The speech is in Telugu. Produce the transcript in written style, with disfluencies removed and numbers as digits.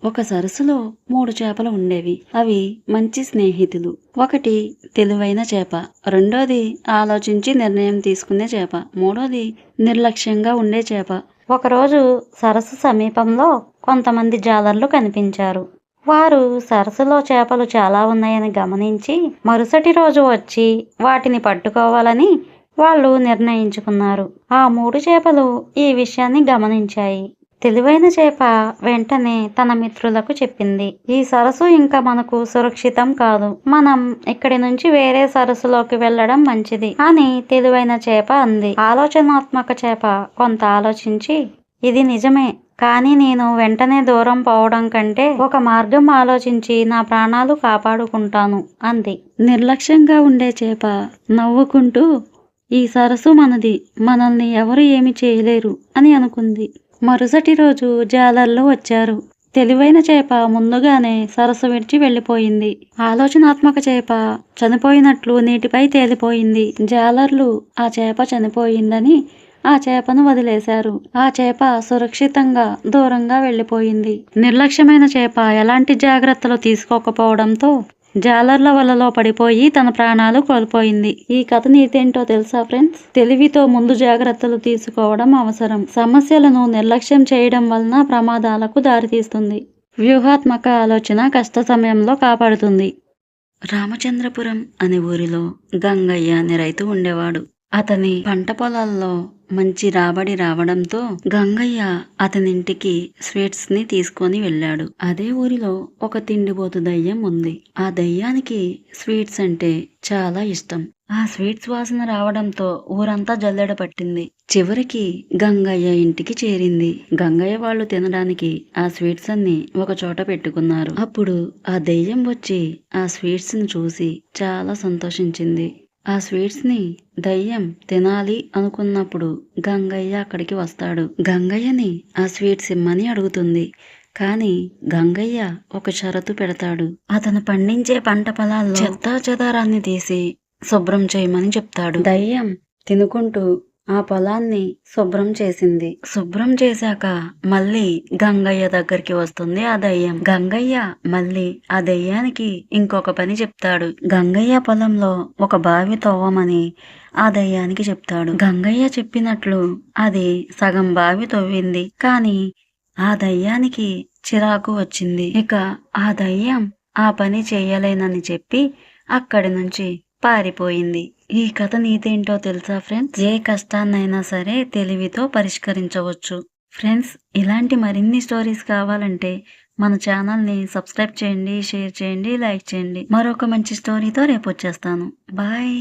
ఒక సరస్సులో 3 చేపలు ఉండేవి. అవి మంచి స్నేహితులు. ఒకటి తెలివైన చేప, రెండోది ఆలోచించి నిర్ణయం తీసుకునే చేప, మూడోది నిర్లక్ష్యంగా ఉండే చేప. ఒకరోజు సరస్సు సమీపంలో కొంతమంది జాలర్లు కనిపించారు. వారు సరస్సులో చేపలు చాలా ఉన్నాయని గమనించి మరుసటి రోజు వచ్చి వాటిని పట్టుకోవాలని వాళ్ళు నిర్ణయించుకున్నారు. ఆ 3 చేపలు ఈ విషయాన్ని గమనించాయి. తెలివైన చేప వెంటనే తన మిత్రులకు చెప్పింది, ఈ సరస్సు ఇంకా మనకు సురక్షితం కాదు. మనం ఇక్కడి నుంచి వేరే సరస్సులోకి వెళ్ళడం మంచిది అని తెలివైన చేప అంది. ఆలోచనాత్మక చేప కొంత ఆలోచించి, ఇది నిజమే, కానీ నేను వెంటనే దూరం పోవడం కంటే ఒక మార్గం ఆలోచించి నా ప్రాణాలు కాపాడుకుంటాను అంది. నిర్లక్ష్యంగా ఉండే చేప నవ్వుకుంటూ, ఈ సరస్సు మనది, మనల్ని ఎవరు ఏమి చేయలేరు అని అనుకుంది. మరుసటి రోజు జాలర్లు వచ్చారు. తెలివైన చేప ముందుగానే సరస్సు విడిచి వెళ్ళిపోయింది. ఆలోచనాత్మక చేప చనిపోయినట్లు నీటిపై తేలిపోయింది. జాలర్లు ఆ చేప చనిపోయిందని ఆ చేపను వదిలేశారు. ఆ చేప సురక్షితంగా దూరంగా వెళ్ళిపోయింది. నిర్లక్ష్యమైన చేప ఎలాంటి జాగ్రత్తలు తీసుకోకపోవడంతో జాలర్ల వలలో పడిపోయి తన ప్రాణాలు కోల్పోయింది. ఈ కథ నీతేంటో తెలుసా ఫ్రెండ్స్? తెలివితో ముందు జాగ్రత్తలు తీసుకోవడం అవసరం. సమస్యలను నిర్లక్ష్యం చేయడం వలన ప్రమాదాలకు దారితీస్తుంది. వ్యూహాత్మక ఆలోచన కష్ట సమయంలో కాపాడుతుంది. రామచంద్రపురం అనే ఊరిలో గంగయ్య అనే రైతు ఉండేవాడు. అతని పంట పొలాల్లో మంచి రాబడి రావడంతో గంగయ్య అతనింటికి స్వీట్స్ ని తీసుకొని వెళ్ళాడు. అదే ఊరిలో ఒక తిండిబోతు దయ్యం ఉంది. ఆ దయ్యానికి స్వీట్స్ అంటే చాలా ఇష్టం. ఆ స్వీట్స్ వాసన రావడంతో ఊరంతా జల్లెడ పట్టింది. చివరికి గంగయ్య ఇంటికి చేరింది. గంగయ్య వాళ్ళు తినడానికి ఆ స్వీట్స్ అన్ని ఒక చోట పెట్టుకున్నారు. అప్పుడు ఆ దయ్యం వచ్చి ఆ స్వీట్స్ ని చూసి చాలా సంతోషించింది. ఆ స్వీట్స్ ని దయ్యం తినాలి అనుకున్నప్పుడు గంగయ్య అక్కడికి వస్తాడు. గంగయ్యని ఆ స్వీట్స్ ఇమ్మని అడుగుతుంది. కానీ గంగయ్య ఒక షరతు పెడతాడు. అతను పండించే పంట పొలాల్లో చెత్తా చెదారాన్ని తీసి శుభ్రం చేయమని చెప్తాడు. దయ్యం తినుకుంటూ ఆ పొలాన్ని శుభ్రం చేసింది. శుభ్రం చేశాక మళ్ళీ గంగయ్య దగ్గరికి వస్తుంది ఆ దయ్యం. గంగయ్య మళ్ళీ ఆ దయ్యానికి ఇంకొక పని చెప్తాడు. గంగయ్య పొలంలో ఒక బావి తవ్వమని ఆ దయ్యానికి చెప్తాడు. గంగయ్య చెప్పినట్లు అది సగం బావి తవ్వింది. కానీ ఆ దయ్యానికి చిరాకు వచ్చింది. ఇక ఆ దయ్యం ఆ పని చేయలేనని చెప్పి అక్కడి నుంచి పారిపోయింది. ఈ కథ నీతేంటో తెలుసా ఫ్రెండ్స్? ఏ కష్టాన్నైనా సరే తెలివితో పరిష్కరించవచ్చు. ఫ్రెండ్స్, ఇలాంటి మరిన్ని స్టోరీస్ కావాలంటే మన ఛానల్ని సబ్స్క్రైబ్ చేయండి, షేర్ చేయండి, లైక్ చేయండి. మరొక మంచి స్టోరీతో రేపు వచ్చేస్తాను. బాయ్.